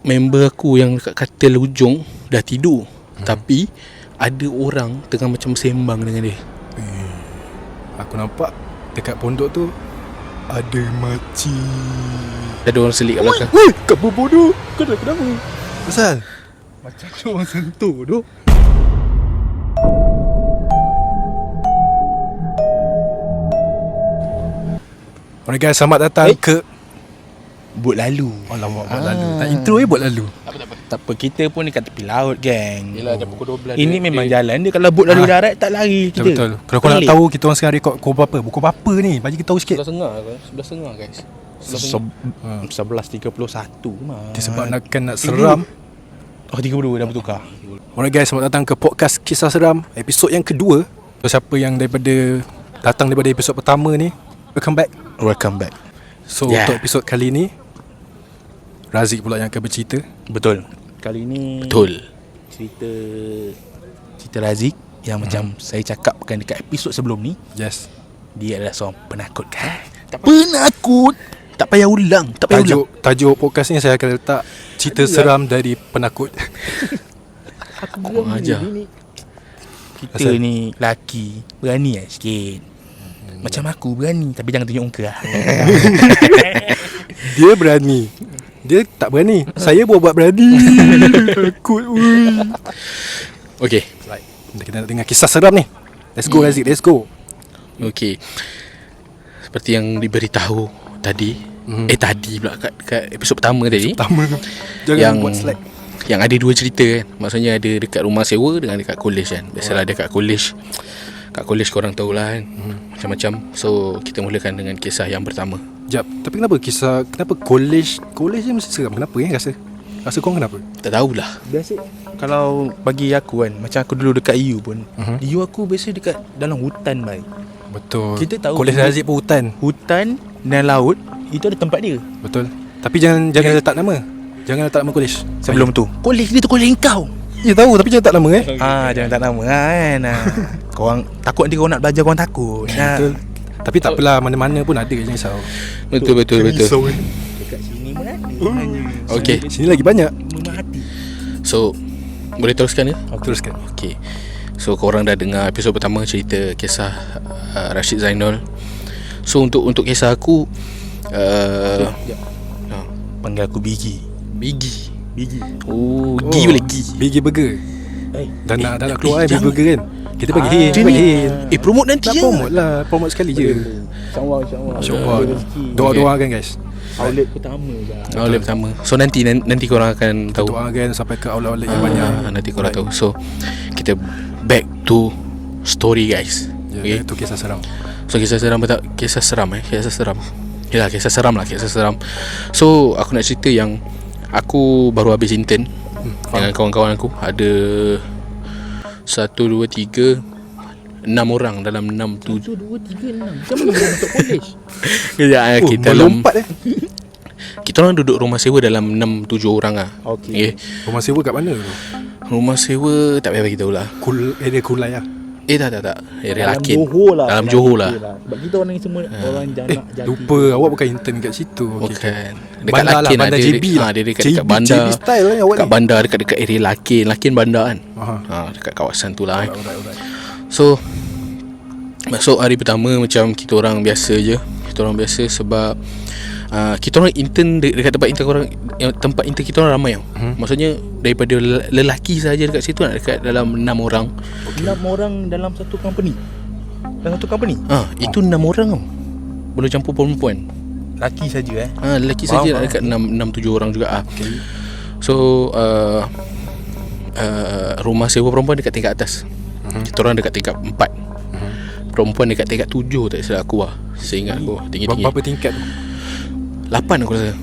member aku yang dekat katil hujung dah tidur, tapi ada orang tengah macam sembang dengan dia. Aku nampak dekat pondok tu ada makcik. Ada orang selit kat belakang. Woi, kamu bodoh. Kau dah kenapa? Pasal macam tu orang sentuh tu. Alright guys, selamat datang ke Buat lalu. Alamak, buat lalu. Tak intro buat lalu. Tak apa, kita pun dekat tepi laut, geng. Yelah, dah pukul 12. Ini memang jalan dia. Kalau buat lalu darat tak lari kita. Betul. Kalau kau nak tahu kita orang sekarang rekod pukul berapa? Pukul berapa ni? Bagi kita tahu sikit. 11.30 guys. 11.31 mah. Disebabkan nak seram. Oh, 32 dah bertukar. Alright guys, selamat datang ke podcast Kisah Seram episod yang kedua. So, siapa yang datang daripada episod pertama ni, welcome back. So untuk episod kali ni Razik pula yang akan bercerita. Betul. Kali ni cerita Razik yang macam saya cakapkan dekat episod sebelum ni. Yes. Dia adalah seorang penakut, kan? Penakut. Tak payah ulang. Tajuk podcast ni saya akan letak cerita seram dari penakut. Aku aja. Kita ni lelaki, berani lah sikit. Macam aku berani, tapi jangan tunjuk muka lah. Dia berani, dia tak berani. Saya buat berani. Takut. Okay, right. Kita nak dengar kisah seram ni. Let's go Razik, let's go. Okay, seperti yang diberitahu tadi, tadi pula kat episod pertama tadi. Jangan buat slack. Yang ada dua cerita kan. Maksudnya ada dekat rumah sewa dengan dekat college kan. Biasalah dekat college. Kat college korang tahulah kan, macam-macam. So kita mulakan dengan kisah yang pertama. Jap, tapi kenapa college je mesti seram? Kenapa rasa korang kenapa? Tak tahulah. Biasa kalau bagi aku kan, macam aku dulu dekat EU pun, EU aku biasa dekat dalam hutan baik. Betul. Kita tahu college Razik pun hutan dan laut itu ada tempat dia. Betul. Tapi jangan letak nama. Jangan letak nama college. Sebelum tu, college dia tu college kau. Ya tahu, tapi jangan tak nama jangan tak nama kan. Korang takut nanti korang nak belajar, korang takut. Betul. Tapi tak apalah, mana-mana pun ada, jangan risau. Betul. Dekat sini pun ada. Okay, sini lagi banyak. Memahati. so boleh teruskan ke? Teruskan. Okay, so korang dah dengar episod pertama cerita kisah Rashid Zainal. So untuk kisah aku, Panggil aku Biggie. Oh, Gi boleh Gi. Biggie Burger. Dah nak keluar Biggie Burger kan. Kita bagi hin. Promote nanti ya. Promote sekali je. InsyaAllah. Doa kan guys. Outlet pertama. So nanti korang akan tahu. Doakan sampai ke outlet yang banyak. Nanti korang tahu. So kita back to story guys. Okay. Itu kisah seram. So kisah seram. Yalah, kisah seram. So aku nak cerita yang aku baru habis intern dengan kawan-kawan aku. Ada 1, 2, 3 6 orang dalam 6, 7 1, 2, 3, 6. Macam mana boleh masuk college? kita melompat Kita orang duduk rumah sewa dalam 6, 7 orang lah. Okay. Rumah sewa kat mana tu? Rumah sewa tak payah bagi tahu lah. Area Kulai lah. Tak. Area Lakin. Dalam Johor lah. Sebab kita orang ni semua orang janak jati. Lupa, awak bukan intern kat situ. Bukan. Dekat Bandar Lakin Bandar dia, JB lah. dia dekat bandar. JB style lah awak dekat ni. bandar, dekat area Lakin bandar kan. Dekat kawasan tu lah. Alright. So masuk hari pertama macam kita orang biasa je. Sebab kita orang intern dekat tempat intern kita orang ramai tau. Maksudnya daripada lelaki saja dekat situ nak dekat dalam 6 orang. 6 orang dalam satu company. Itu 6 orang tau. Belum campur perempuan. Laki saja lelaki saja nak dekat 6-7 orang juga. Okay. So rumah sewa perempuan dekat tingkat atas. Kita orang dekat tingkat 4. Perempuan dekat tingkat 7 tak silap aku lah. Seingat aku tinggi-tinggi. Berapa tingkat tu? 8 aku rasa.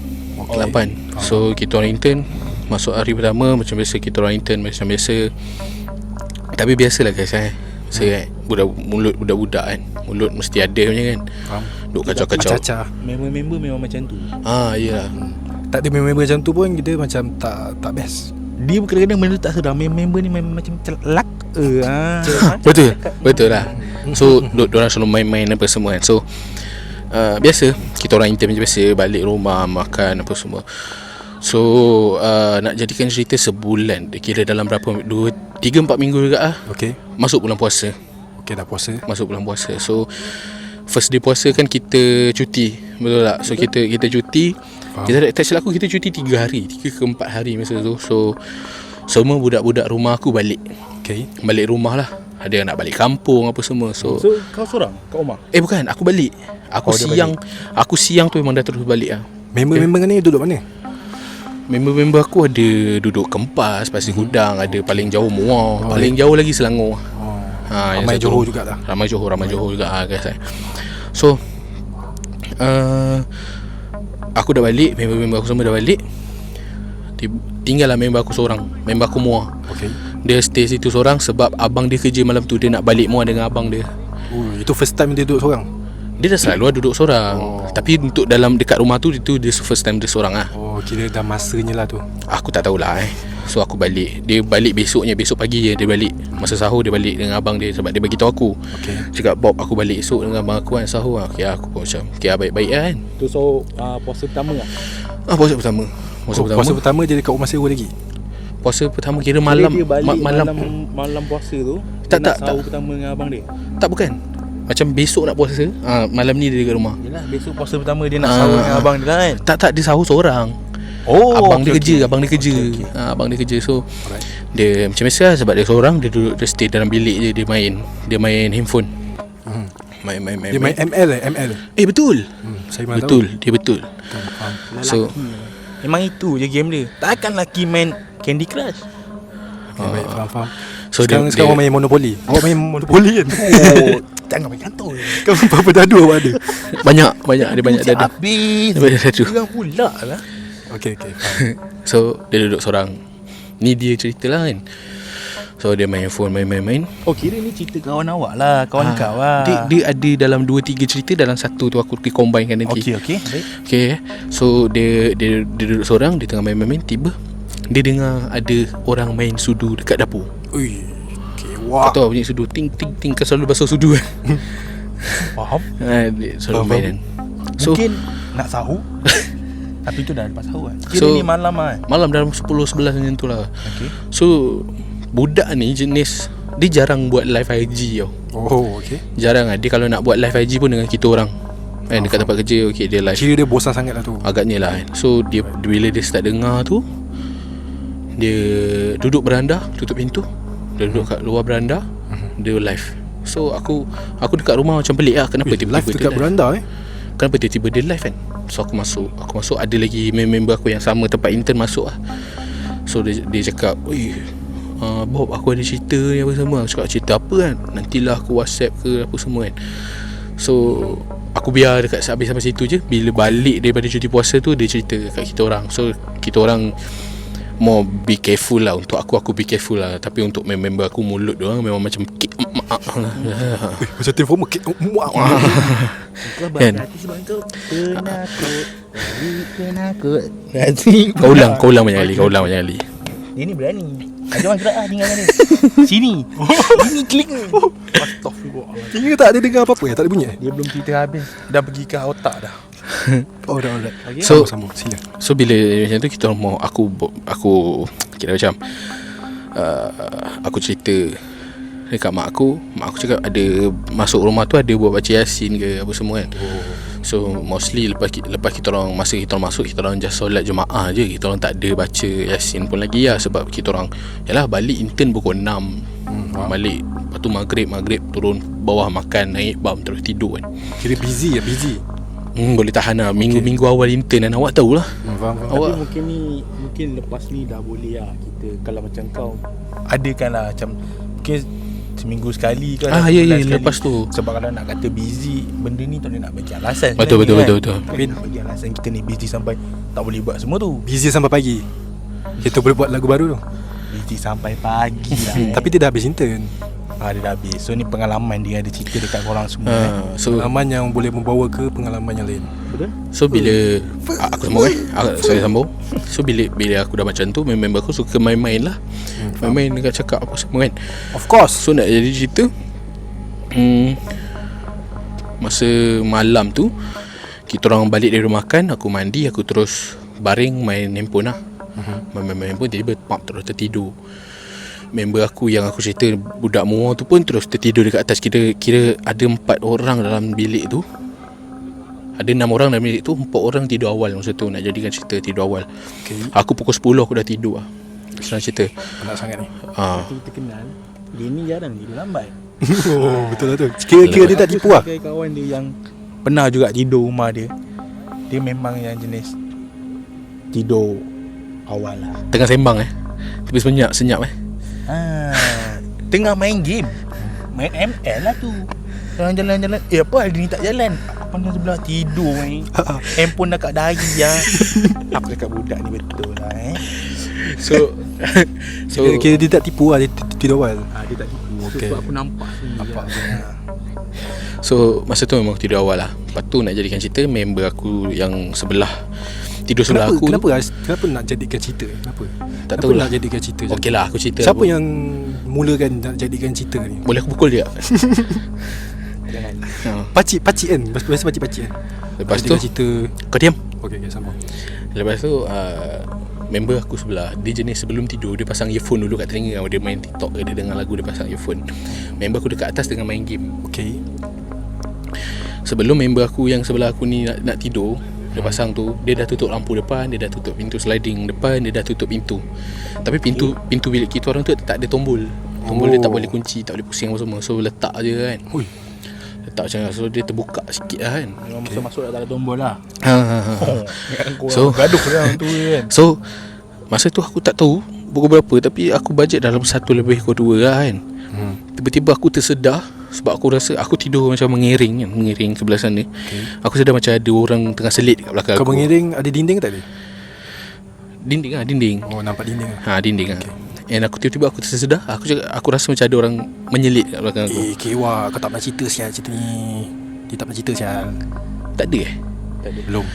8. So kita orang intern. Masuk hari pertama macam biasa, kita orang intern macam biasa. Tapi biasalah guys saya budak-budak kan. Mulut mesti ada punya kan. Duk kacau-kacau. Member memang macam tu. Yelah. Tak ada member macam tu pun kita macam tak best. Dia kadang-kadang benda tak sedar. Member ni memang macam celak. Betul lah. So diorang selalu main-main apa semua kan. So biasa kita orang intern macam biasa, balik rumah makan apa semua. So nak jadikan cerita sebulan, dia kira dalam berapa 3-4 minggu juga lah. Okay. Masuk bulan puasa. Okay, dah puasa. Masuk bulan puasa. So first day puasa kan kita cuti, betul tak? So kita cuti. Kita tak silap aku, kita cuti 3 hari, 3 ke 4 hari masa tu. So semua budak-budak rumah aku balik. Okay. Balik rumah lah. Ada yang nak balik kampung apa semua. So kau seorang kat rumah? bukan, aku balik. Aku siang tu memang dah terus balik lah. Member ni duduk mana? Member aku ada duduk Kempas, Pasir Gudang, ada paling jauh Muar, paling jauh lagi Selangor. Ramai Johor jugalah. Ramai Johor juga guys. So aku dah balik, member aku semua dah balik. Tinggallah member aku seorang, member aku Muar. Okay. Dia stay situ seorang sebab abang dia kerja malam tu. Dia nak balik Muar dengan abang dia. Itu first time dia duduk seorang? Dia dah selalu duduk seorang. Tapi untuk dalam dekat rumah tu, itu dia first time dia seorang lah. Kira dah masanya lah tu. Aku tak tahulah So aku balik. Dia balik besok pagi je dia balik. Masa sahur dia balik dengan abang dia. Sebab dia bagi tahu aku. Cakap, Bob, aku balik esok dengan abang aku kan sahur lah. Okay, aku pun macam baik-baik kan. Tu so puasa pertama lah? Puasa pertama. Puasa pertama je dekat rumah sewa lagi? Puasa pertama kira malam. Dia balik malam puasa tu. Tak. Sahur pertama dengan abang dia? Tak, bukan. Macam besok nak puasa, malam ni dia dekat rumah. Yelah, besok puasa pertama dia nak sahur dengan abang dia kan? Tak, dia sahur seorang. Abang dia kerja. Abang dia kerja. So dia macam biasa lah, sebab dia seorang. Dia duduk, dia stay dalam bilik je. Dia main handphone. Main Dia main ML. Betul. Saya mana Betul tahu. Dia betul. So memang itu je game dia. Takkan lelaki main Candy Crush. Baik, faham. So sekarang dia main Monopoly. Awak main Monopoly kan? Jangan main kantor. Kau berapa dadu awak ada? Banyak. Dia banyak dadu. Habis. Dia banyak dadu. Jangan pula lah. Okay. So dia duduk seorang. Ni dia cerita lah kan. So dia main phone, main. Oh, kira ni cerita kawan awak lah. Kawan kau lah. Dia ada dalam 2-3 cerita. Dalam satu tu aku combinekan nanti. Okay. Baik. Okay. So dia duduk seorang. Dia tengah main. Tiba dia dengar ada orang main sudu dekat dapur. Ui. Okay, wah. Kau tahu bunyi sudu ting. Kau selalu basuh sudu kan. Faham. Dia selalu main kan. So mungkin nak sahur. Tapi tu dah lepas sahur kan. Kira So, ni malam lah. Malam dalam 10-11 macam tu lah. Okay. So budak ni jenis, dia jarang buat live IG tau. Okay. Jarang lah. Dia kalau nak buat live IG pun dengan kita orang dekat tempat kerja. Okay, dia live. Kira dia bosan sangat lah tu. Agaknya lah kan. So bila dia start dengar tu, dia duduk beranda, tutup pintu. Dia duduk kat luar beranda. Dia live. So aku dekat rumah macam pelik lah. Kenapa tiba-tiba live dekat beranda Kenapa tiba-tiba dia live kan. So aku masuk. Ada lagi member aku yang sama tempat intern masuk lah. So dia cakap, Bob, aku ada cerita ni apa semua. Aku cakap, cerita apa kan? Nantilah aku WhatsApp ke apa semua kan. So aku biar dekat habis sampai situ je. Bila balik daripada cuti puasa tu, dia cerita kat kita orang. So kita orang more be careful lah. Untuk aku be careful lah. Tapi untuk member aku, mulut dia orang memang macam macam telefon kan. Penakut. Kau ulang banyak kali. Dia ni berani. Ada orang gerak lah tinggalkan dia. Sini. Ini klik. Astaghfirullah. Kira tak ada dengar apa-apa tak ada bunyi Dia belum cerita habis. Dah pergi ke otak dah. Alright. Okay. Sama sila. So bila macam tu, kita mau aku kira macam aku cerita dekat mak aku cakap ada masuk rumah tu ada buat baca Yasin ke apa semua kan. So mostly lepas kita orang masa kita orang masuk, kita orang just solat Jumaat je. Kita orang tak ada baca Yasin pun lagi lah. Sebab kita orang yalah balik intern pukul 6. Balik, lepas tu maghrib turun bawah makan, naik bam terus tidur kan. Kira busy. Boleh tahan lah. Minggu-minggu awal intern kan. Awak tahulah. Faham. Tapi mungkin lepas ni dah boleh lah kita. Kalau macam kau adakan lah macam mungkin seminggu sekali kan. Ya, lepas tu. Sebab kalau nak kata busy, benda ni tak boleh nak bagi alasan. Betul. Tapi nak bagi alasan kita ni busy sampai tak boleh buat semua tu. Busy sampai pagi. Kita boleh buat lagu baru tu. Busy sampai pagi lah. Tapi dia dah habis intern. Dia dah habis. So ni pengalaman dia ada cerita dekat korang semua. So pengalaman yang boleh membawa ke pengalaman yang lain. Betul? So bila aku sambung saya sambung. So bila aku dah macam tu, member aku suka main-main lah. Main-main dekat cakap apa semua kan. Of course. So nak jadi cerita, masa malam tu kita orang balik dari rumah makan, aku mandi, aku terus baring main handphone lah. Main handphone tiba-tiba pump terus tertidur. Member aku yang aku cerita budak Muar tu pun terus tertidur dekat atas. Kira ada 4 orang dalam bilik tu. Ada 6 orang dalam bilik tu, 4 orang tidur awal masa tu. Nak jadikan cerita tidur awal. Aku pukul 10 aku dah tidur lah. Senang cerita. Penat sangat ni. Kita kenal. Dia ni jarang tidur lambat. Betul lah tu. Kira-kira dia tak tipu lah. Kawan dia yang pernah juga tidur rumah dia, dia memang yang jenis tidur awal lah. Tengah sembang tapi senyap Tengah main game, main ML lah tu. Jalan-jalan. Apa hal dia ni tak jalan? Pandang sebelah tidur handphone dah kat dahi lah. Apa cakap budak ni betul lah So Kira dia tak tipu lah. Dia tidur awal. Dia tak tipu. Okay. Sebab aku nampak So masa tu memang tidur awal lah. Lepas tu nak jadikan cerita, member aku yang sebelah tidur sebelah aku. Kenapa nak jadikan cerita? Kenapa tahulah. Nak jadikan cerita? Okey lah, aku cerita. Siapa yang mulakan nak jadikan cerita ni? Boleh aku pukul dia? Pacik kan? Biasa pacik kan? Lepas tu cerita. kau diam. Okay, sambung. Lepas tu member aku sebelah, dia jenis sebelum tidur dia pasang earphone dulu kat telinga. Dia main TikTok ke, dia dengar lagu, dia pasang earphone. Member aku dekat atas tengah main game. Okay. Sebelum member aku yang sebelah aku ni nak tidur, dia pasang tu, dia dah tutup lampu depan, dia dah tutup pintu sliding depan, dia dah tutup pintu. Tapi pintu bilik kita orang tu tak ada tombol. Tombol dia tak boleh kunci, tak boleh pusing apa semua. So letak je kan. Letak macam tu, so dia terbuka sikit lah kan. Memang masa masuk dah tak ada tombol lah. So gaduh lah tu kan. So masa tu aku tak tahu pukul berapa, tapi aku bajet dalam 1:02 lah kan. Tiba-tiba aku tersedar sebab aku rasa aku tidur macam mengiring sebelah sana. Aku sedar macam ada orang tengah selit kat belakang aku. Kau mengiring ada dinding ke tak ada? Dinding. Oh, nampak dinding lah. Dinding lah. And aku tiba-tiba aku tersedar, aku rasa macam ada orang menyelit kat belakang aku. Kewa, kau tak pernah cerita sial cerita ni. Dia tak pernah cerita sial. Tak ada Tak ada. Belum.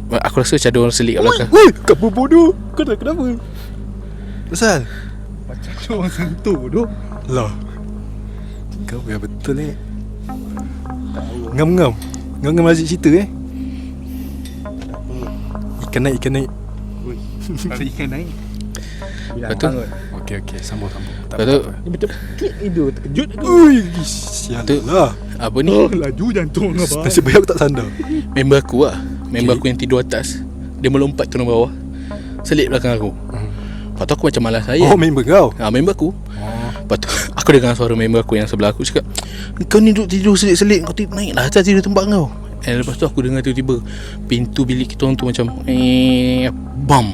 Aku rasa macam ada orang selit kat belakang. Weh, kau bodoh. Kau dah kenapa? Pasal? Macam tu orang sentuh tu. Lah. Kau biar betul Ngam-ngam asyik cerita Ikan naik Kalau ikan naik Betul. Okey, sambung. Betul. Dia betul tidur terkejut tu. Ui, sial lah. Apa ni? Laju jantung apa. Nasib baik aku tak sandar. Member aku aku yang tidur atas, dia melompat turun bawah, selit belakang aku. Lepas tu aku macam malas saya. Oh, member kau? Member aku. Lepas tu aku dengar suara member aku yang sebelah aku cakap, kau ni duduk tidur selit-selit, kau naiklah atas tidur tempat kau. Lepas tu aku dengar tiba-tiba pintu bilik kita orang tu macam bam.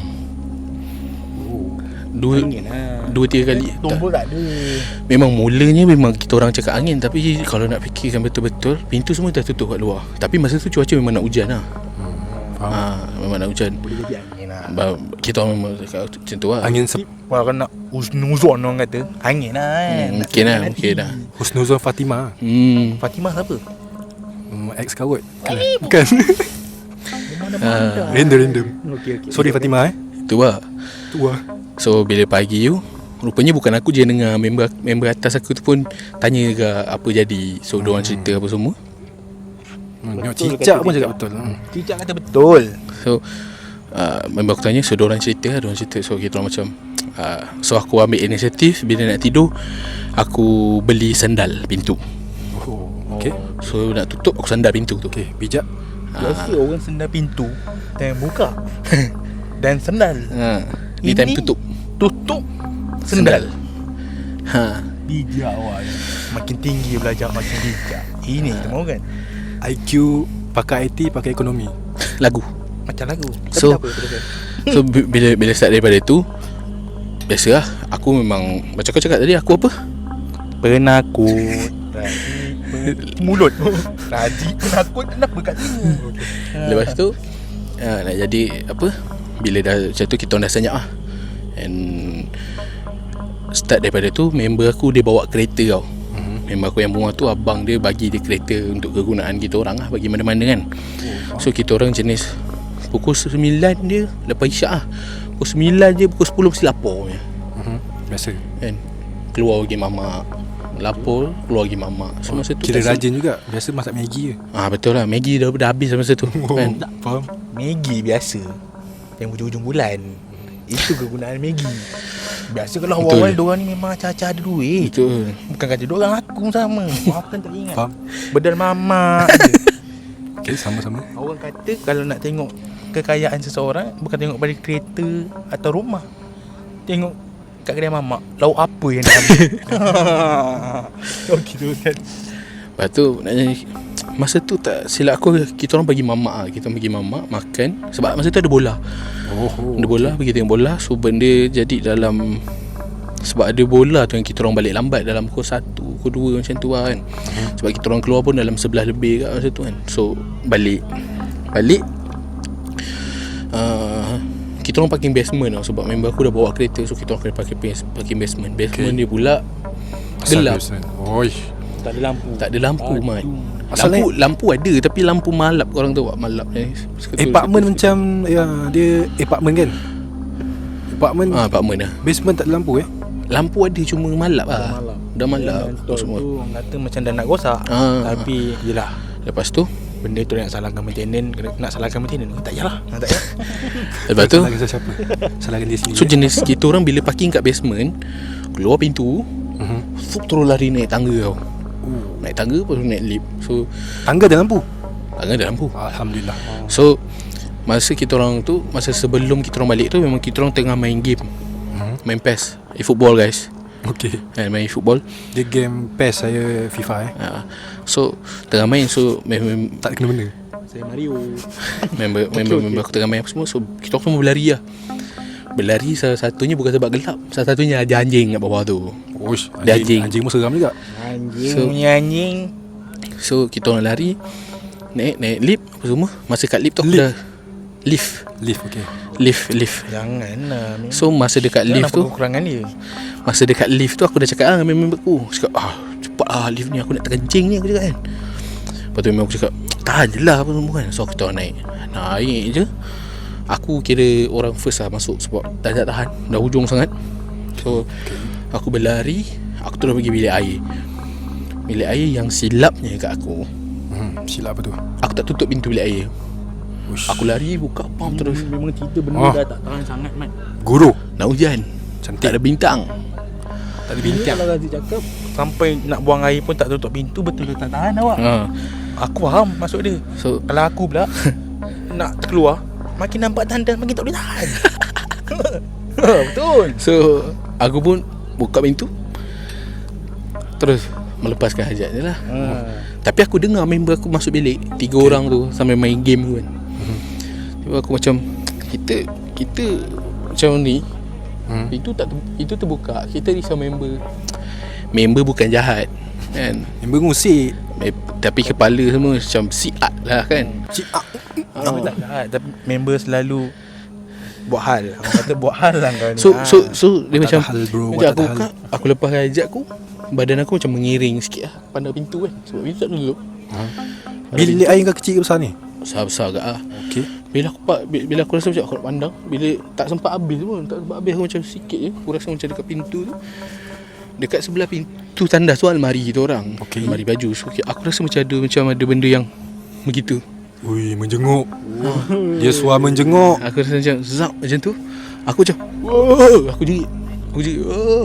Dua tiga kali. Tombol tak ada. Memang mulanya memang kita orang cakap angin, tapi kalau nak fikirkan betul-betul, pintu semua dah tutup kat luar. Tapi masa tu cuaca memang nak hujan lah. Memang nak hujan. Boleh jadi angin lah. Kita orang memang cakap macam tu lah. Angin Kalau nak husnuzon orang kata, angin lah kan. Mungkin lah. Husnuzon Fatimah. Fatimah siapa? Ex kau kot. Bukan. Random. Okey. Sorry Fatimah Itu lah. Tu lah. So bila pagi tu, rupanya bukan aku je dengar, member atas aku tu pun tanya ke apa jadi. So diorang cerita apa semua. Cicak pun cakap betul. Cicak kata betul. So member aku tanya, so diorang cerita. So kita orang macam so aku ambil inisiatif. Bila nak tidur, aku beli sandal pintu. Okay. So nak tutup, aku sandal pintu tu. Okay, bijak. Biasa orang sendal pintu dan buka dan sendal. Ni time tutup sendal. Bijak awak. Makin tinggi belajar makin bijak. Ini kita mahu kan. IQ pakai IT, pakai ekonomi. Lagu. Macam lagu. So bila start daripada tu, biasalah aku memang macam kau cakap tadi, aku apa? Penakut. Mulut. Rajin penakut kenapa kat sini? Lepas tu nak jadi apa? Bila dah macam tu, kita orang dah senyap lah. And start daripada tu, member aku dia bawa kereta tau. Member aku yang bunga tu, abang dia bagi dia kereta untuk kegunaan kita orang lah, bagi mana-mana kan. So kita orang jenis pukul 9 dia lepas isyak lah. Pukul 9 je, pukul 10 mesti lapar punya. Biasa kan? Keluar pergi mamak, lapar, keluar pergi mamak. So masa tu kira rajin juga. Biasa masak Maggi je. Betul lah, Maggi dah habis masa tu kan. Tak faham. Maggi biasa. yang hujung-hujung bulan. Itu kegunaan Maggi. Biasa kalau Betul. awal-awal diorang ni memang acah-acah ada duit. Betul. Bukan kata diorang, aku sama. Maafkan tak ingat. Faham? Bedal mamak je. Okay, sama-sama. Orang kata kalau nak tengok kekayaan seseorang, bukan tengok pada kereta atau rumah, tengok kat kedai mamak, lauk apa yang dia ambil. Oh gitu kan. Lepas tu naknya, masa tu tak silap aku, kita orang bagi mamak lah. Kita orang bagi mamak makan. Sebab masa tu ada bola. Ada bola, pergi tengok bola. So benda jadi dalam, sebab ada bola tu yang kita orang balik lambat dalam pukul 1, pukul 2 macam tu lah kan. Sebab kita orang keluar pun dalam 11 lebih kat masa tu kan. So balik kita orang parking basement tau. Sebab member aku dah bawa kereta. So kita orang kena parking basement. Basement dia pula gelap. Oi. Tak ada lampu. Tak ada lampu, Mat. Asalnya- Lampu ada, tapi lampu malap. Korang tahu tak malap ni? Apartment macam ya, dia apartment kan? Apartment apartment lah. basement tak ada lampu Lampu ada, cuma malap lah. Dah malap Semua semua. tu orang kata macam dah nak rosak. Tapi yelah, Lepas tu benda tu nak salahkan maintenance. Nak salahkan maintenance, tak payahlah. Tak payah. Lepas tu Salahkan siapa? Salahkan dia sendiri. so jenis kita orang bila parking kat basement, keluar pintu, terus lari naik tangga tau. Naik tangga lepas tu naik lift. So Tangga ada lampu. tangga ada lampu. Alhamdulillah. So masa kita orang tu, masa sebelum kita orang balik tu, memang kita orang tengah main game. Main PES, football guys. Okay. Main football. Dia game PES, saya FIFA So tengah main. So Tak kena benda. Saya Mario. member aku tengah main apa semua. So kita orang semua berlari lah. Berlari salah satunya bukan sebab gelap. Salah satunya ada anjing kat bawah tu. Oish, Dia anjing. Anjing pun seram juga. Anjing So- punya anjing. So kita orang lari, naik lift apa semua. Masa kat lift tu aku Lift? dah Lift Lift, okay. Lift. Janganlah. So masa dekat lift tu, kekurangan dia. masa dekat lift tu aku dah cakap dengan member aku. Cakap cepat lift ni, aku nak terkencing ni, aku cakap kan. Lepas tu memang aku cakap tahan je lah apa semua kan. So kita orang naik je. Aku kira orang first lah masuk sebab dah tak tahan, dah hujung sangat. So aku berlari, aku terus pergi bilik air. Bilik air yang silapnya kat aku, Silap apa tu? aku tak tutup pintu bilik air. Uish. Aku lari buka pam terus. Memang cerita benda dah tak tahan sangat, Mat. Guru. Nak hujan, Cantik. tak ada bintang. Tak ada Ini bintang. kalau Razi cakap sampai nak buang air pun tak tutup pintu, betul tak tahan awak. Aku faham maksud dia. So Kalau aku pula nak keluar, makin nampak tandas, makin tak boleh tahan. Betul. So aku pun buka pintu, terus melepaskan hajat je lah. Tapi aku dengar member aku masuk bilik, 3 orang tu sambil main game tu kan. Tiba aku macam Kita macam ni, itu terbuka. Kita risau member bukan jahat kan. Member ngusik. Tapi kepala semua macam siat lah kan. Member tak jahat, tapi member selalu buat hal. Orang kata buat hal lah kau ni. So dia tak macam ada hal, bro. macam Tak aku ada buka, aku lepas hajat aku, badan aku macam mengiring sikit lah pandang pintu kan. Sebab pintu tak duduk. Bilik air kau kecil ke besar ni? Besar-besar kat lah. Okay. Bila aku rasa macam aku nak pandang, bila tak sempat habis pun, tak sempat habis, aku macam sikit je. Aku rasa macam dekat pintu tu, dekat sebelah pintu tandas tu almari kita orang. Okey. Almari baju. So aku rasa macam ada benda yang begitu. Ui, menjenguk. Dia suara menjenguk. Aku rasa macam zap macam tu. Aku macam wow, aku jerit.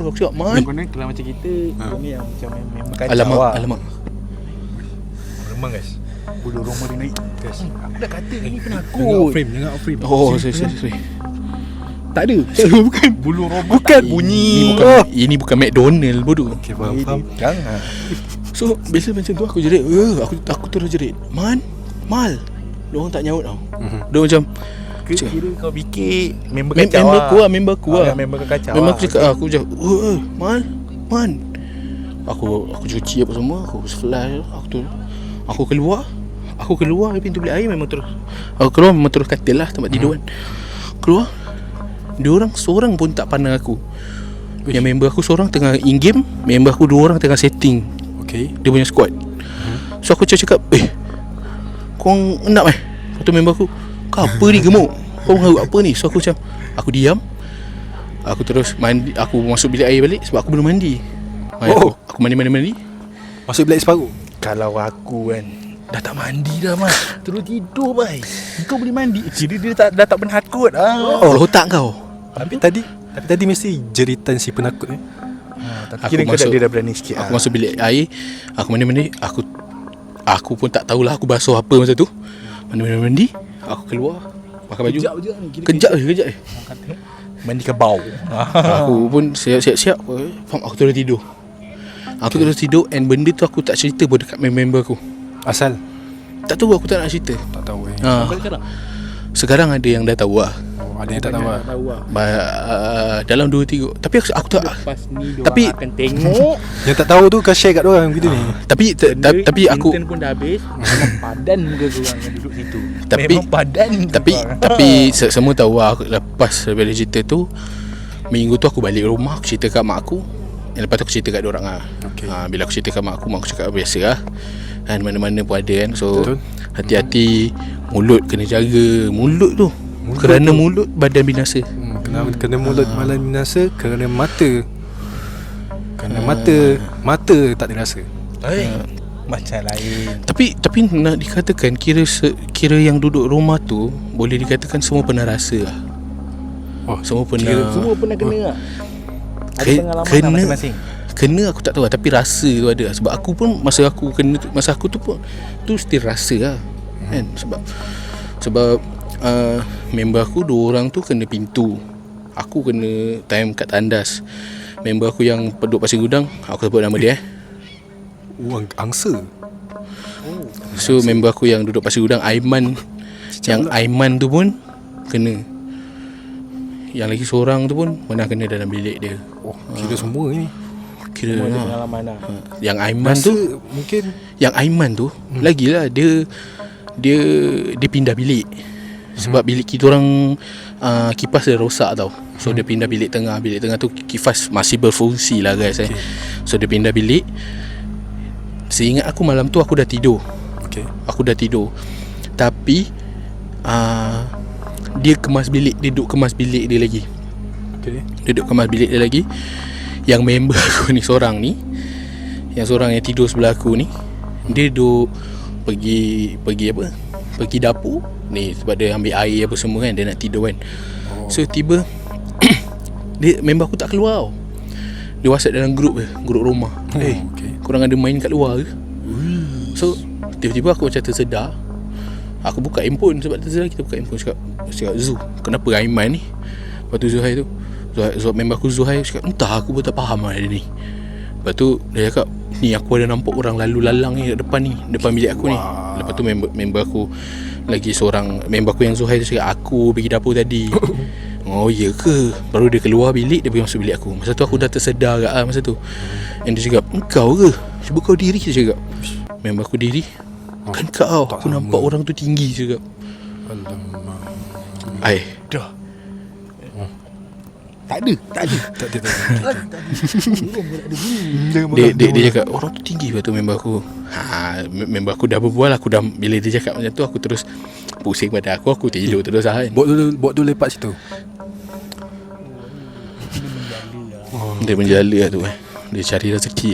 Aku cakap man. Kau ni kalau macam kita, kau ni yang macam member kacau Alamak, lah. alamak. Remang guys. Bulu rumah dia naik guys. Aku dah kata ni Jangan off penakut. frame, jangan off frame. Oh, sorry. Tak ada. Bukan. Bulu rumah Bukan tak bunyi. Ini bukan McDonald bodoh. Okay, faham. Jangan. So bila macam tu aku jerit. Aku terus jerit. Mal. Diorang tak nyaut tau. Dia macam Kira kau fikir member member kacau lah. member aku lah. Member kau kacau Memang lah. aku cakap aku macam Man. Aku cuci apa semua. Aku flash. Aku keluar dari pintu bilik air. Memang terus aku keluar, memang terus katil lah tempat tidur kan. Keluar, diorang seorang pun tak pandang aku. Yang member aku seorang tengah in game, member aku 2 orang tengah setting Okay. dia punya squad. So aku cakap korang endap Lepas tu member aku, kau apa ni gemuk? Kau mengarut apa ni? So aku macam, aku diam. Aku terus mandi. Aku masuk bilik air balik sebab aku belum mandi. Aku mandi. Masuk bilik separuh. Kalau aku kan, Dah tak mandi dah Mat. Terus tidur bai. Kau boleh mandi. Jadi dia dah tak penakut. Kepala otak kau. Tapi tadi mesti jeritan si penakut ni. Tapi kira kau dia dah berani sikit. Aku masuk bilik air, aku mandi-mandi, aku pun tak tahulah aku basuh apa masa tu. Mandi, aku keluar pakai baju. Kejap je. Mandi ke bau. Aku pun siap-siap. Faham, aku terus tidur. Aku terus tidur. And benda tu aku tak cerita pun dekat member aku. Asal Tak tahu, aku tak nak cerita. tak tahu Sekarang ada yang dah tahu lah. Ada yang tak tahu lah. Dalam 2-3. Tapi aku tak. Lepas ni Tapi- akan tengok. Yang tak tahu tu kau share kat diorang gitu ni. Tapi aku Intern pun dah habis. Memang padan muka korang yang duduk situ. Tapi- Memang padan muka korang. Tapi semua tahu lah. Lepas daripada cerita tu, minggu tu aku balik rumah, aku cerita kat mak aku. Lepas tu aku cerita kat diorang lah. Okay. Bila aku cerita kat mak aku cakap biasa lah. Kan mana-mana pun ada kan. So Betul. hati-hati. Mulut kena jaga. Mulut tu kerana mulut badan binasa. Kena mulut malam binasa. Kerana mata mata tak dirasa. Macam lain. Tapi nak dikatakan kira yang duduk rumah tu boleh dikatakan semua pernah rasa lah. Semua pernah. Semua pernah kena tak? Ada pengalaman kena, masing-masing. Kena aku tak tahu lah, tapi rasa tu ada. Sebab aku pun masa aku tu pun tu still rasa lah. Kan sebab member aku 2 orang tu kena pintu. Aku kena time kat tandas. Member aku yang duduk Pasir Gudang, aku sebut nama dia Angsa. So member aku yang duduk Pasir Gudang, Aiman. Yang Aiman tu pun kena. Yang lagi seorang tu pun pernah kena dalam bilik dia. Kira semua ni. Kira Semua ada pengalaman lah. Yang Aiman Rasa tu, mungkin yang Aiman tu lagilah dia pindah bilik. Sebab bilik kita orang kipas dia rosak tau. So dia pindah bilik tengah. Bilik tengah tu kipas masih berfungsi lah guys. So dia pindah bilik. Seingat aku malam tu aku dah tidur. Aku dah tidur. Tapi dia kemas bilik. Dia duduk kemas bilik dia lagi. Dia duduk kemas bilik dia lagi. Yang member aku ni seorang ni, yang seorang yang tidur sebelah aku ni, dia duduk pergi apa? Pergi dapur ni sebab dia ambil air apa semua kan. Dia nak tidur kan. So tiba dia member aku tak keluar tau. Dia WhatsApp dalam grup rumah. Korang ada main kat luar ke? So tiba-tiba aku macam tersedar. Aku buka handphone. Sebab tersedar kita buka handphone. Cakap Zu, kenapa Aiman ni? Lepas tu Zuhai tu, member aku Zuhai cakap, entah aku pun tak faham lah dia ni. Lepas tu dia cakap, ni aku ada nampak orang lalu lalang ni kat depan ni, depan bilik aku ni. Lepas tu member aku lagi seorang, member aku yang Zuhai tu cakap, aku pergi dapur tadi. Oh iya ke? Baru dia keluar bilik, dia pergi masuk bilik aku. Masa tu aku dah tersedar kat masa tu. And dia cakap, engkau ke? Cuba kau diri, dia cakap. Member aku diri. Kan kau, aku nampak orang tu tinggi, dia cakap. Dah. Tak ada. Dia cakap orang tu tinggi. Lepas tu member aku member aku dah berbual. Aku dah, bila dia cakap macam tu, aku terus pusing pada aku tidur terus lah kan. Buat dulu lepak situ. Dia menjala lah tu Dia cari rezeki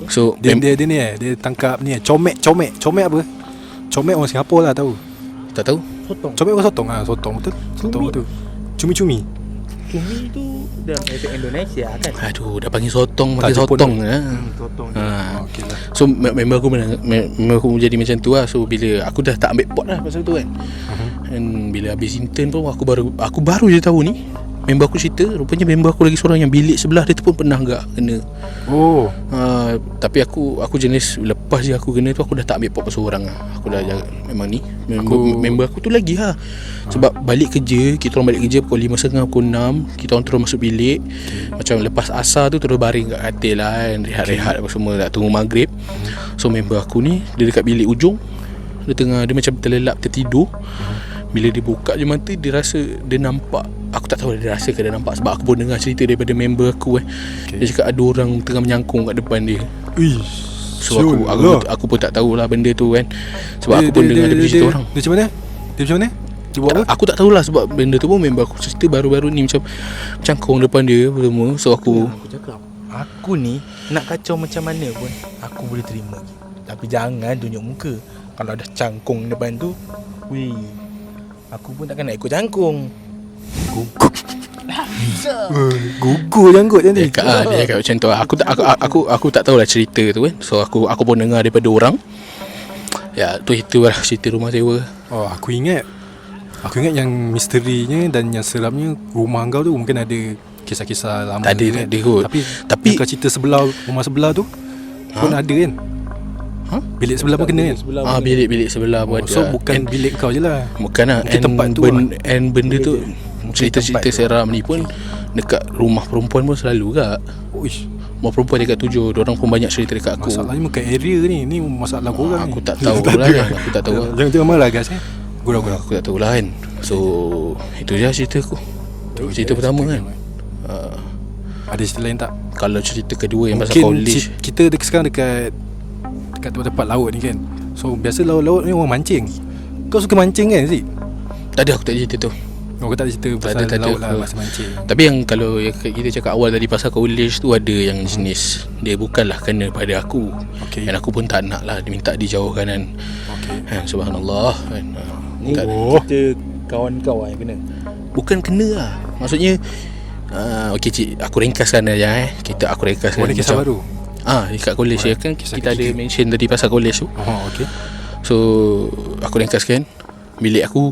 So Dia ni dia tangkap ni comek apa? Comek orang Singapura lah tahu. tak tahu. Comek orang sotong sotong betul. Sotong betul. Cumi-cumi. Cumi tu dalam bahasa Indonesia kan. Aduh, dah panggil sotong, Tak, panggil Jepun sotong Sotong. Okey lah. So member aku menjadi macam tu lah. So bila aku dah tak ambil pot lah pasal tu kan. And bila habis intern pun aku baru je tahu ni. Member aku cerita, rupanya member aku lagi seorang yang bilik sebelah dia tu pun pernah agak kena. Tapi aku jenis lepas je aku kena tu, aku dah tak ambil pot pasal orang lah. Aku dah jaga, memang ni member aku tu lagi lah. Sebab balik kerja, kita orang balik kerja pukul 5.30, pukul 6, kita orang terus masuk bilik. Macam lepas asar tu terus baring kat katil lah kan, rehat-rehat apa semua, nak tunggu maghrib. So member aku ni, dia dekat bilik ujung. Dia macam terlelap, tertidur. Bila dia buka je mata, dia rasa dia nampak. Aku tak tahu dia rasa ke dia nampak. Sebab aku pun dengar cerita daripada member aku Dia cakap ada orang tengah menyangkung kat depan dia. So aku pun tak tahulah benda tu kan. Sebab aku pun dengar dia cerita orang. Dia macam mana? Dia buat apa? Aku tak tahulah sebab benda tu pun member aku cerita baru-baru ni macam cangkung depan dia semua. So aku cakap, aku ni nak kacau macam mana pun aku boleh terima. Tapi jangan tunjuk muka. Kalau ada cangkung depan tu, weh, aku pun takkan nak ikut cangkung. Gugur janggut macam ni. Dia cakap macam tu. Aku tak tahulah cerita tu kan. So aku pun dengar daripada orang. Ya, tu itulah cerita rumah sewa. Oh, aku ingat yang misterinya dan yang seramnya rumah kau tu mungkin ada kisah-kisah lama. Tak ada kot. Tapi kau cerita rumah sebelah tu pun ada kan? Bilik sebelah pun kena kan? Bilik sebelah pun ada. So bukan bilik kau je lah. Bukan lah. Tempat tu and benda tu, cerita-cerita seram ni pun dekat rumah perempuan pun selalu kak. Uish, rumah perempuan dekat 7, diorang pun banyak cerita dekat aku. masalahnya bukan area ni. Ni masalah korang Aku ni. tak tahu lah kan. Aku tak tahu. Jangan marah guys Gurau-gurau. Aku tak tahu lah kan. So itu je cerita aku. Cerita pertama kan. Ada cerita lain tak? Kalau cerita kedua yang pasal Mungkin college, kita sekarang dekat tempat-tempat laut ni kan. So biasa laut-laut ni orang mancing. Kau suka mancing kan Zik? tak ada, aku tak cerita tu. Kau tak ada cerita pasal tak ada. laut lah masa mancing. Tapi yang kalau yang kita cakap awal tadi pasal college tu, ada yang jenis dia bukanlah kena pada aku. Okay. Dan aku pun tak nak lah diminta dijauhkan kan. Okay. Subhanallah kan. Tak, Kita kawan kau yang kena. bukan kena lah. Maksudnya okey cik, aku ringkaskan aja aku ringkaskan. Oh, ni kisah baru. Dekat college ya kan, Kisah kita ada ketiga. mention tadi pasal college tu. Oh, okay. So aku ringkaskan, bilik aku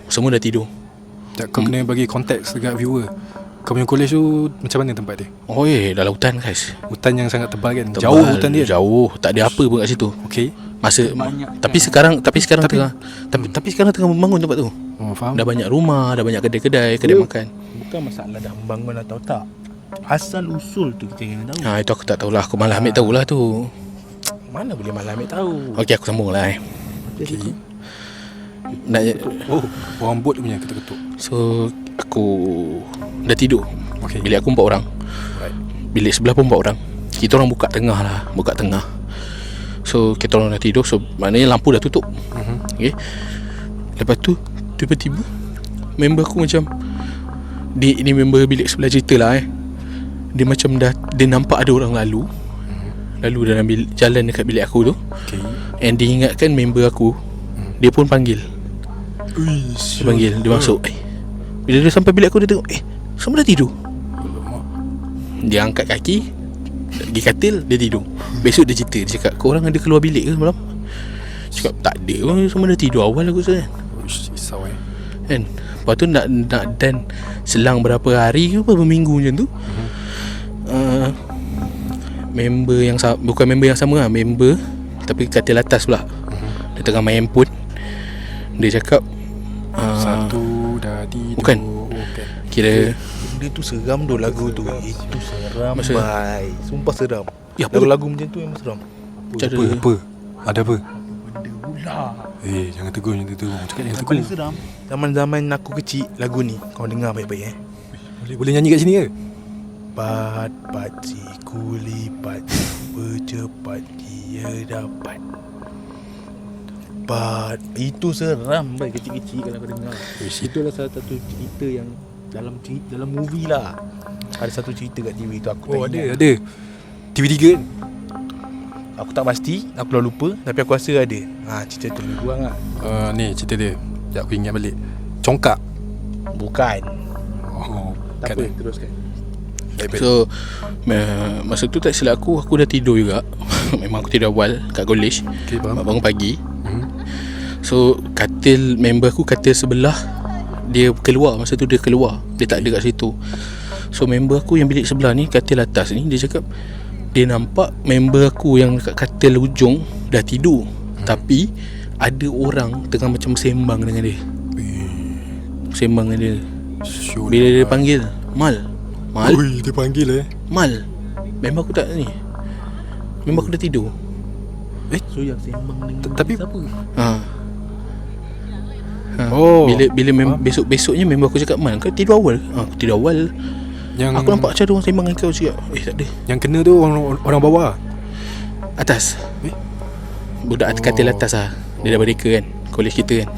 semua dah tidur. Tak, kau kena bagi konteks dekat viewer. Kau punya college tu macam mana tempat dia? Oh dalam hutan guys. Hutan yang sangat tebal kan? Tebal, Jauh hutan dia? Jauh, tak ada apa pun kat situ. Okay. Masa Banyak tapi sekarang tengah tapi sekarang tengah membangun tempat tu. Oh, faham. Dah banyak rumah, dah banyak kedai makan. Bukan masalah dah membangun atau tak. Asal usul tu kita kena tahu. Itu aku tak tahulah. Aku malah ambil tahulah tu. Mana boleh malah ambil tahu. Okey, aku sambung lah Okay. Nak, Oh, orang bot punya ketuk-ketuk. so aku dah tidur. Okay. Bilik aku 4 orang. Right. Bilik sebelah pun 4 orang. Kita orang buka tengah. So kita orang dah tidur. So maknanya lampu dah tutup. Okay. Lepas tu tiba-tiba member aku macam ini member bilik sebelah cerita lah dia macam dia nampak ada orang lalu dalam jalan dekat bilik aku tu. Okay. And dia ingatkan member aku. Dia pun panggil. Dia panggil, dia masuk. Bila dia sampai bilik aku, dia tengok semua dah tidur. Dia angkat kaki, pergi katil, dia tidur. Besok dia cerita, dia cakap, korang ada keluar bilik ke semalam? Cakap tak ada, semua dah tidur awal aku rasa kan. Risau Kan. Lepas tu nak dan selang berapa hari ke berminggu macam tu, member yang bukan member yang sama lah, member tapi katil atas pula. Dia tengah main handphone. Dia cakap satu dah tidur. bukan. Kira Dia tu seram tu lagu tu. Itu seram bai. Sumpah seram. Ya, apa? Lagu macam tu yang seram. Apa? Ada apa? Benda ular. Jangan tegur macam tu. Cakap jangan Yang tegur. paling seram, zaman-zaman aku kecil, lagu ni kau dengar baik-baik Boleh nyanyi kat sini ke? Pat pakcikku lipat, bercepat dia dapat. Pat. Itu seram baik kecil-kecil kalau kau dengar. Itulah salah satu cerita yang dalam movie lah. Ada satu cerita kat TV tu aku tak ingat. ada. TV3 kan? Aku tak pasti, aku dah lupa, tapi aku rasa ada. Cerita tu lebih kurang lah. Ni cerita dia. Sekejap aku ingat balik. Congkak. Bukan. Oh, Tak bukan. apa, teruskan. so masa tu tak silap aku dah tidur juga. Memang aku tidur awal kat college. Okay, faham. Bangun pagi. So member aku katil sebelah, dia keluar. Masa tu dia keluar, dia tak ada kat situ. So member aku yang bilik sebelah ni, katil atas ni, dia cakap dia nampak member aku yang dekat katil ujung dah tidur, tapi ada orang tengah macam sembang dengan dia. Sembang dengan dia. Bila dia panggil Mal. Ui, dia panggil Mal. Member aku tak ni. Member aku dah tidur. So yang sembang dengan Tapi siapa? Oh. Bila besoknya member aku cakap, Man, kau tidur awal? Aku tidur awal. Yang Aku nampak macam ada orang sembang dengan kau. Cakap tak ada. yang kena tu orang bawah. Atas. Budak katil atas lah. Dia dah berdeka kan, college kita kan.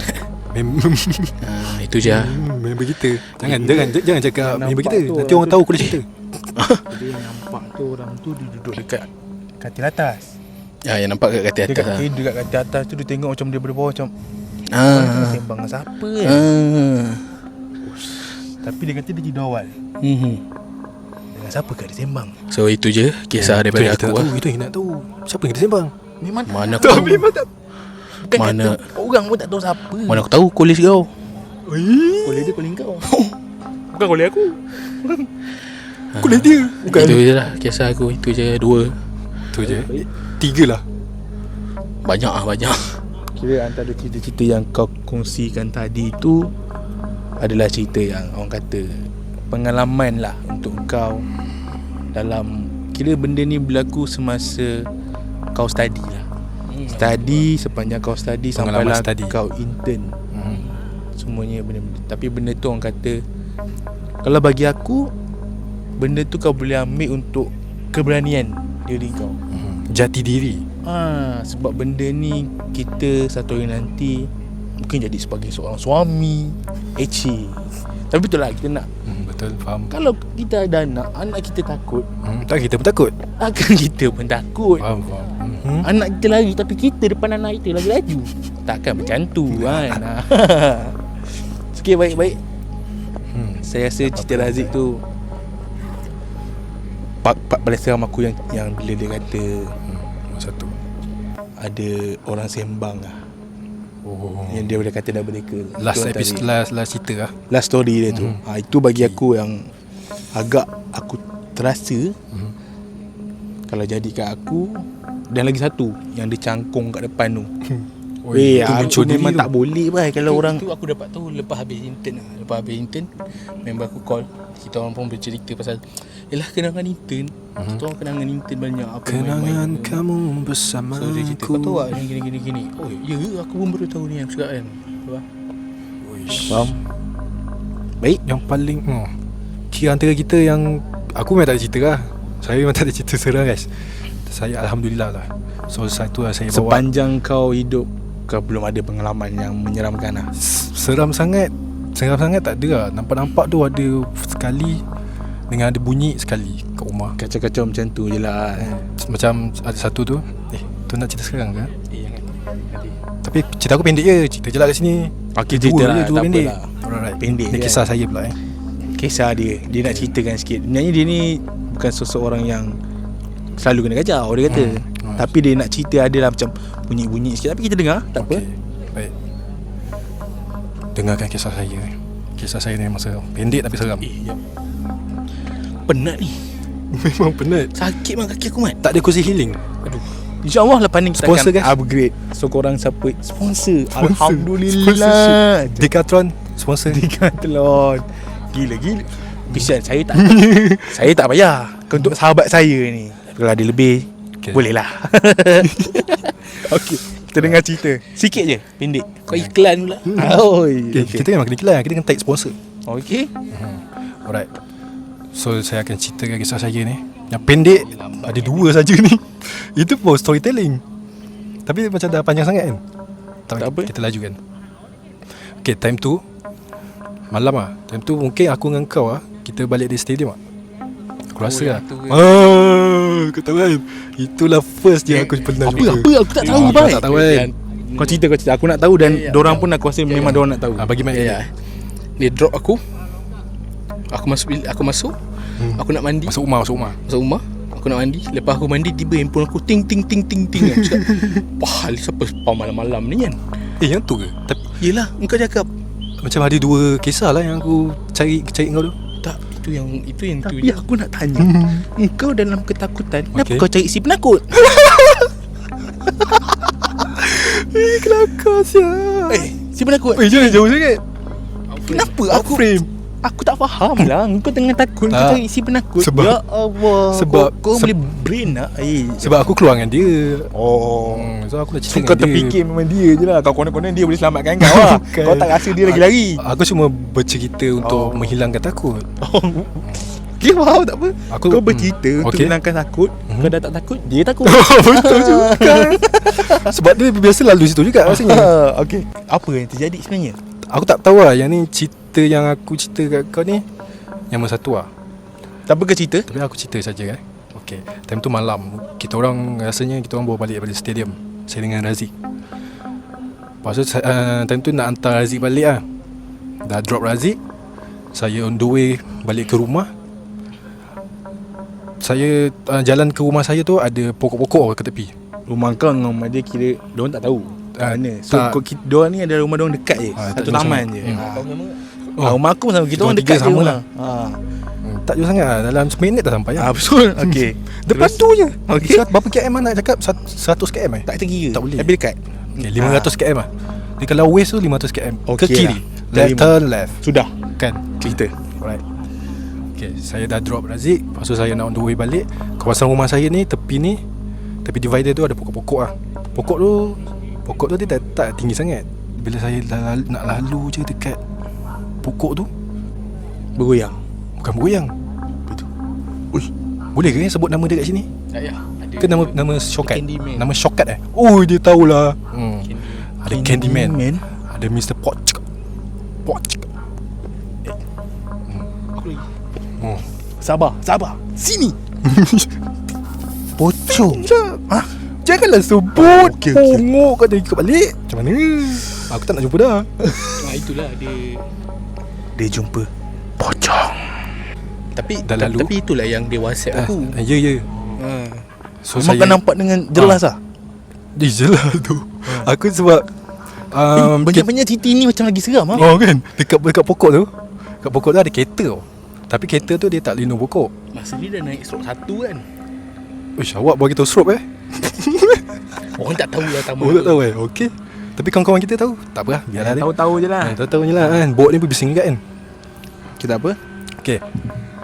Itu je lah. Member kita. Jangan cakap Yang member nampak kita. tu Nanti orang orang tu. tahu college kita. Jadi yang nampak tu orang tu dia duduk dekat katil atas. Yang nampak kat katil atas lah. Dekat katil atas tu dia tengok macam dia bawah macam sembang dengan siapa kan. Tapi dia kata dia tidur awal. Dengan siapa kat dia sembang? So itu je kisah daripada aku lah. Itu yang nak tahu. Siapa yang kita sembang? Memang Mana tak aku memang tak. Bukan Mana- kata orang pun tak tahu siapa. Mana aku tahu kolej kau. Kolej dia kolej kau. Bukan kolej aku. Kulit dia. Bukan. Itu je lah kisah aku. Itu je 2. Itu je. 3 lah. Banyak lah banyak. Kira antara cerita-cerita yang kau kongsikan tadi tu adalah cerita yang orang kata pengalaman lah untuk kau dalam kira benda ni berlaku semasa kau study lah. Study sepanjang kau study Pengalaman sampailah study. kau intern. Semuanya benda-benda. Tapi benda tu orang kata kalau bagi aku benda tu kau boleh ambil untuk keberanian diri kau. Jati diri. Sebab benda ni kita satu hari nanti mungkin jadi sebagai seorang suami, Tapi betul lah kita nak. Betul, faham. Kalau kita ada anak kita takut, Tak, kita pun takut. akan kita pun takut. Faham. Anak kita lari tapi kita depan anak kita lagi laju. Takkan macam tu kan. Okey, baik-baik. Saya rasa cerita Razik tu Pak paling seram aku yang bila dia kata Satu. ada orang sembang lah. Oh. Yang dia boleh kata dah mereka. Last Itu episode, antara- last cerita lah. last story dia tu. Itu bagi aku yang agak aku terasa kalau jadi kat aku. Dan lagi satu yang dia cangkung kat depan tu. Weh, itu aku muncul diri memang tu. tak boleh bai kalau orang Itu aku dapat tahu lepas habis intern lah. Lepas habis intern, member aku call. Kita orang pun bercerita pasal yelah kenangan intern. Kita orang kenangan intern banyak apa Kenangan main-main. kamu bersama So dia cerita, kau tahu tak yang gini. Oh ya, aku pun baru tahu ni yang cakap kan. faham. Baik. Yang paling kira antara kita yang aku memang tak ada cerita lah. Saya memang tak ada cerita seram guys. Saya Alhamdulillah lah. So satu lah saya bawa. Sepanjang kau hidup kau belum ada pengalaman yang menyeramkan lah. Seram sangat tak ada lah. Nampak-nampak tu ada sekali dengan ada bunyi sekali kat rumah. Kacau-kacau macam tu je lah. Macam ada satu tu. Tu nak cerita sekarang ke? Jangan. Tapi cerita aku pendek je. Cerita je lah kat sini. Okey, cerita lah, Dua tak pendek. apalah. Alright. Pendek Ni je kisah saya pula Kisah dia nak ceritakan sikit. Sebenarnya dia ni bukan seseorang yang selalu kena kacau dia kata. Tapi dia nak cerita adalah macam bunyi-bunyi sikit. Tapi kita dengar, tak apa. Baik. Dengarkan kisah saya. Kisah saya ni memang seram. Pendek tapi seram. Ya. Penat ni. Memang penat. Sakit man kaki aku man. Tak ada kursi healing. Aduh. InsyaAllah lepas ni kita Sponsor, akan guys. upgrade. So korang siapa sponsor. Sponsorship. Alhamdulillah. Decathlon sponsor. Decathlon. Gila. Pisang saya tak saya tak payah. Untuk sahabat saya ni. Kalau ada lebih boleh lah. Okey, kita dengar cerita. Sikit je, pendek. Kau iklan pula. Okay. Kita memang kena iklan. Kita kena tag sponsor. Okey. Alright. So saya akan ceritakan kisah saya ni. Yang pendek ada 2 saja ni. Itu pun storytelling. Tapi macam dah panjang sangat kan. Tak apa. Kita lajukan. Okay, time tu malam lah. Time tu mungkin aku dengan kau lah, kita balik di stadium lah. Aku rasa lah. Kau tahu kan. Itulah first je aku pernah jumpa. Apa aku tak tahu Aku bai. tak tahu kan. Kau cerita aku nak tahu dan dorang pun aku rasa memang dorang nak tahu. Bagi mic Ya. Dia drop aku. Aku masuk. Aku nak mandi. Masuk rumah. Masuk rumah. Aku nak mandi. Lepas aku mandi, tiba handphone aku ting. Aku cakap, wah, siapa spam malam-malam ni kan? Yang tu ke? Tapi Yelah, engkau cakap. macam ada 2 kisah lah yang aku cari kau tu. Tak, itu yang Tapi aku nak tanya, engkau dalam ketakutan, kenapa Okey. kau cari si penakut? Kelakar siap. Si penakut. Jangan jauh sangat. Kenapa aku frame. Aku tak faham lah. Engkau tengah takut, kau Tak. cari si penakut. Sebab- Ya Allah. sebab- kau boleh brain tak? Sebab aku keluar dengan dia. Oh. So aku dah So cerita kau dengan dia. terfikir memang dia je lah. Kau konon-konon dia boleh selamatkan kau lah. Bukan. Kau tak rasa dia lagi lari. Aku cuma bercerita untuk menghilangkan takut. Okay, wow, tak apa. Aku- Kau bercerita untuk okey. hilangkan takut. Kau dah tak takut, dia takut. Betul juga. Sebab dia biasa lalu situ juga rasanya. Okay. Apa yang terjadi sebenarnya? Aku tak tahu lah. Yang ni cerita yang aku cerita kat kau ni yang satu lah. Tak apa ke cerita? Tapi aku cerita saja kan. Okay, time tu malam. Kita orang bawa balik daripada stadium, saya dengan Razik. Lepas tu time tu nak hantar Razik balik lah. Dah drop Razik, saya on the way balik ke rumah. Saya jalan ke rumah saya tu ada pokok-pokok ke tepi. Rumah kau dengan rumah dia kira diorang tak tahu mana. So diorang ni ada rumah diorang dekat je, satu taman je. Rumah aku pun sama, kita orang dekat sama lah. Tak jauh sangat lah, dalam seminit dah sampai lah. Betul. Okay. Depan tu je. Okay. Berapa km nak cakap? 100 km Tak terkira. Tak boleh. Tapi dekat. Okay, 500 km lah. Jadi kalau west tu 500 km ke Okay kiri lah. turn left. Sudah Kan cerita. Alright. Okay, saya dah drop Razik. Lepas tu saya nak on the way balik. Kawasan rumah saya ni, tepi divider tu ada pokok-pokok lah. Pokok tu dia tak tinggi sangat. Bila saya nak lalu je dekat pokok tu, Bergoyang. bukan bergoyang. Betul. Uish, boleh ke sebut nama dia kat sini? Tak payah. Ada Ke nama shortcut? Candyman. Nama shortcut Oh, dia tahulah. Ada Candyman. Man. Ada Mr. Poch. Aku lagi. Sabar. Sini. Pocong. Janganlah sebut. Okay. Pongok kau dah ikut balik. Macam mana? Aku tak nak jumpa dah. Itulah Dia jumpa pocong. Tapi Dah lalu. Tapi itulah yang dia WhatsApp aku. Ya. So Memang kau nampak dengan jelas lah. Dia jelas tu. Aku sebab banyak-banyak cerita ni macam lagi seram lah. kan dekat pokok tu. Dekat pokok tu ada kereta tau. Tapi kereta tu dia tak lindung pokok. Masa ni dah naik stroke 1 kan. Uish, awak bagi tahu stroke Orang tak tahu lah tamu. Oh, tak tahu Okey. Tapi kawan-kawan kita tahu. Tak apa lah, biarlah dia. Tahu-tahu je lah. Tahu-tahu je lah kan. Bot ni pun bising juga kan. Kita apa?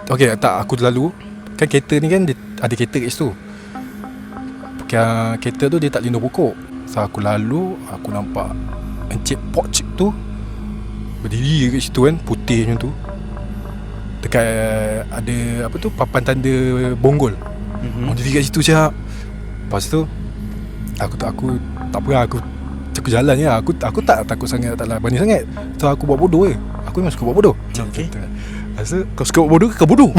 Okey, tak, aku lalu. Kan kereta ni kan dia ada kereta kat situ. Kereta tu dia tak lindung pokok. So aku lalu, aku nampak Encik Poch tu berdiri kat situ kan, putih macam tu. Dekat ada apa tu, papan tanda bonggol. Diri kat situ siap. Lepas tu aku tak apa lah, aku jalan je. Aku tak takut sangat, taklah berani sangat. So aku buat bodoh je. Aku memang suka buat bodoh. Okay. Lepas tu kau suka buat bodoh ke kau bodoh?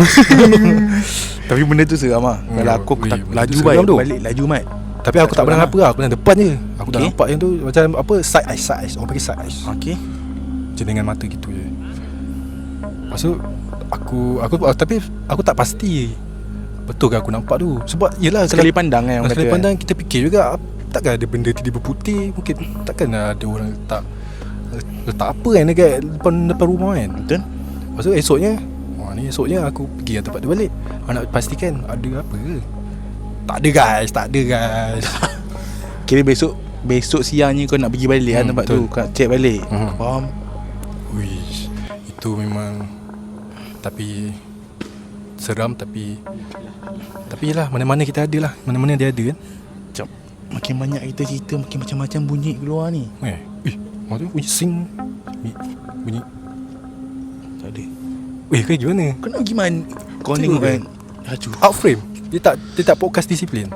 Tapi benda tu seram lah. Kalau aku tak laju balik laju mat. Tapi aku tak pernah apa lah. Aku pernah depan je. Aku dah Okay. nampak yang tu macam apa, side eyes. Orang panggil side eyes. Okay. Macam dengan mata gitu je. Lepas tu tapi aku tak pasti betul ke aku nampak tu. Sebab yelah, Sekali pandang kan orang sekali kata, pandang kita fikir juga, takkan ada benda tiba-tiba putih. Mungkin takkan ada orang letak apa kan dekat depan rumah kan. Betul. Lepas tu esoknya aku pergi ke tempat dia balik. Aku nak pastikan ada apa ke. Tak ada guys. Kira besok siangnya kau nak pergi balik kan tempat betul. tu. Kau check balik. Faham? Wish, itu memang. Tapi seram, tapi yelah, mana-mana kita ada lah. Mana-mana dia ada kan. Macam makin banyak kita cerita, makin macam-macam bunyi keluar ni. Maksudnya bunyi sing. Bunyi. Tak ada. Kau gimana? Kau nak pergi mana? Kau Betul tengok ke? kan. Aduh. Outframe. Dia tak podcast disiplin.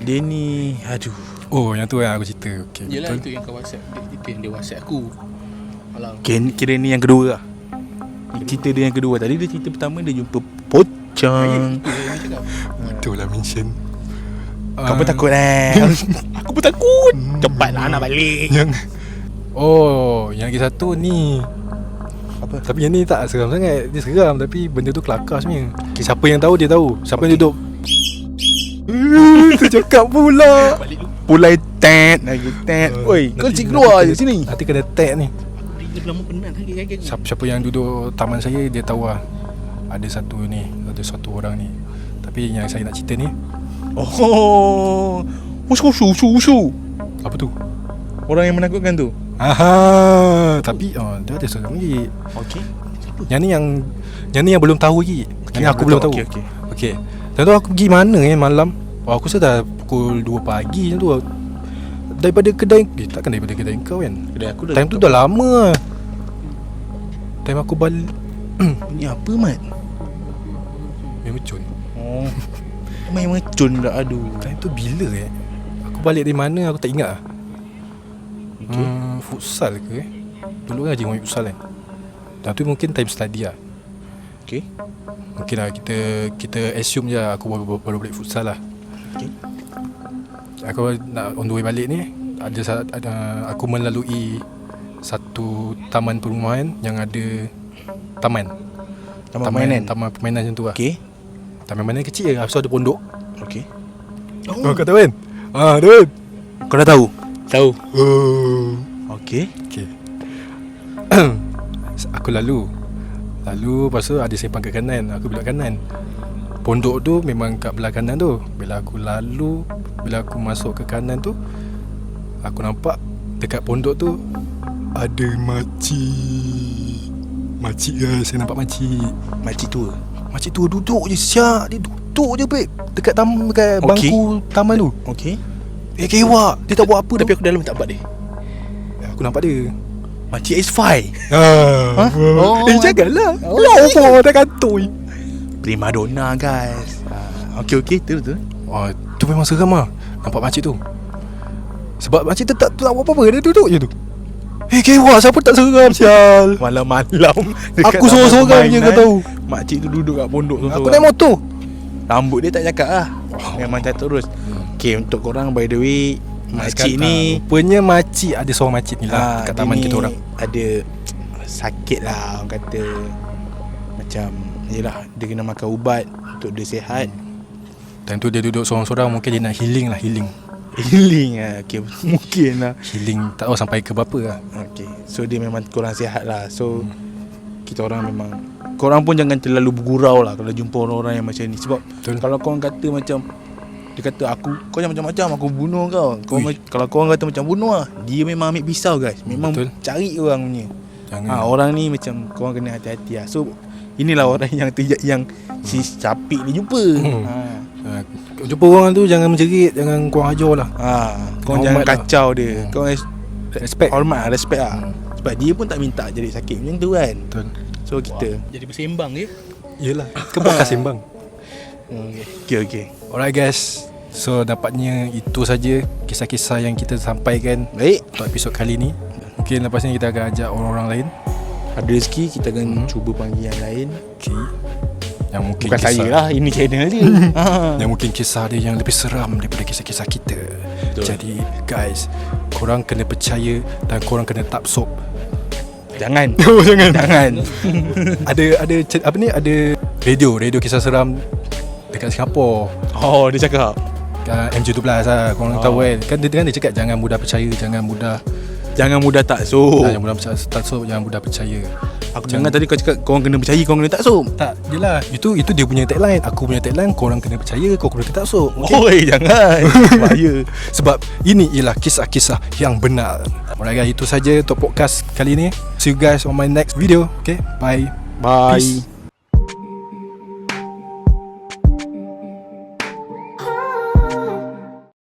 Dia ni aduh. Oh, yang tu yang aku cerita. Okay, Yelah, betul. itu yang kau WhatsApp. Itu yang dia WhatsApp aku. Alang. Kira ni yang kedua lah. Cerita dia yang kedua. Tadi dia cerita pertama dia jumpa pocong. Itu yang dia cakap. Itulah mention. Kau pun takut Aku pun takut. Cepatlah nak balik. Yang lagi satu ni. Apa? Tapi yang ni tak seram sangat. Dia seram tapi benda tu kelakar sebenarnya. Siapa yang tahu dia tahu. Siapa yang duduk tu cakap pula. Balik dulu. Pulai tet lagi tet. Oi, kau cik keluar je sini. Nanti kena tag ni. Dia lama penat lagi. Siapa yang duduk taman saya dia tahu lah. Ada satu orang ni. Tapi yang saya nak cerita ni, Oh. Ushu. apa tu? Orang yang menakutkan tu. Tapi dia ada seorang lagi. Okey. Yang ni yang belum tahu lagi. Yang ni aku belum tahu. Okey. Tentu aku pergi mana malam. Aku rasa dah pukul 2 pagi macam tu. Daripada kedai takkan daripada kedai kau kan. Kedai aku dah Time tu dah lama. Time aku balik Ni apa mat? memang cun. Oh. Memang cun dah aduh. Time tu bila aku balik dari mana aku tak ingat lah. Okey. Futsal ke Dulu kan Haji Muhammad futsal kan. Dan tu mungkin time study lah. Okey. Mungkin lah kita assume je aku baru balik futsal lah. Okay. Aku nak on the way balik ni, ada aku melalui satu taman perumahan yang ada taman permainan macam tu lah. Okay. Taman permainan kecil je, lepas tu ada pondok. Okay. Oh, kau tahu kan? Tahu kan? Kau dah tahu? Tahu. Okay. Aku lalu lepas tu ada sempang ke kanan, aku belok kanan. Pondok tu memang kat belah kanan tu. Bila aku masuk ke kanan tu, aku nampak dekat pondok tu ada makcik guys. Saya nampak Makcik tua. makcik tua duduk je, siap. Dia duduk je babe dekat bangku taman tu. Okay. Kewak. Dia tak buat apa Tapi aku dalam tak buat dia. aku nampak dia. Makcik S5. Oh, Janganlah. Lama dah kantoi. Prima donna guys. Okay. Betul. Oh, tu memang seram lah nampak makcik tu. Sebab makcik tu tak buat apa-apa, dia duduk je tu. Kewak, siapa tak seram sial. Malam-malam Aku sorang-sorang je kau tahu. Makcik tu duduk kat pondok tu. Aku naik motor. Rambut dia tak cakap lah. Memang tak terus. Okay, untuk korang by the way, makcik ni rupanya makcik, ada seorang makcik ni lah kat taman kita orang. Ada sakit lah orang kata. Macam yelah, dia kena makan ubat untuk dia sihat. Dan tu dia duduk sorang-sorang, mungkin dia nak healing lah. Healing lah. Okay, mungkin lah. Healing tak tahu sampai ke berapa lah. Okay, so dia memang kurang sihat lah. So kita orang memang, korang pun jangan terlalu bergurau lah kalau jumpa orang-orang yang macam ni. Sebab Betul. kalau korang kata macam, dia kata kau jangan macam-macam, aku bunuh kau. Kalau korang kata macam bunuh lah, dia memang ambil pisau guys. Memang Betul. cari orang punya. Jangan. Orang ni macam korang kena hati-hati lah. So inilah orang yang si capik ni jumpa. Jumpa orang tu jangan menjerit, jangan kurang ajar lah. Korang jangan Hormat lah. kacau dia. Korang Respect. hormat lah, respect lah. Sebab dia pun tak minta jadi sakit macam tu kan. Betul. So kita Jadi bersembang je. Yelah, ke podcast sembang. Okay. Alright guys, so dapatnya itu saja kisah-kisah yang kita sampaikan Baik, untuk episod kali ni. Mungkin lepas ni kita akan ajak orang-orang lain. ada rezeki kita akan cuba panggil yang lain. Okay. Yang mungkin Bukan saya lah, ini channel dia. Yang mungkin kisah dia yang lebih seram daripada kisah-kisah kita. Betul. Jadi guys, korang kena percaya dan korang kena taksub. Jangan. Jangan. ada apa ni, ada radio kisah seram dekat Singapura. Oh, dia cakap MJ12 lah, korang tahu kan. Dia cakap jangan mudah percaya, jangan mudah taksub. jangan mudah percaya, taksub, jangan mudah percaya. Aku jangan tadi kau cakap korang kena percaya, korang kena taksub. Tak, yelah, itu dia punya tagline. Aku punya tagline, korang kena percaya, korang kena taksub. Oi, jangan. Bahaya. Sebab ini ialah kisah-kisah yang benar. Alright guys, itu saja untuk podcast kali ni. See you guys on my next video. Okay, bye. Bye. Peace.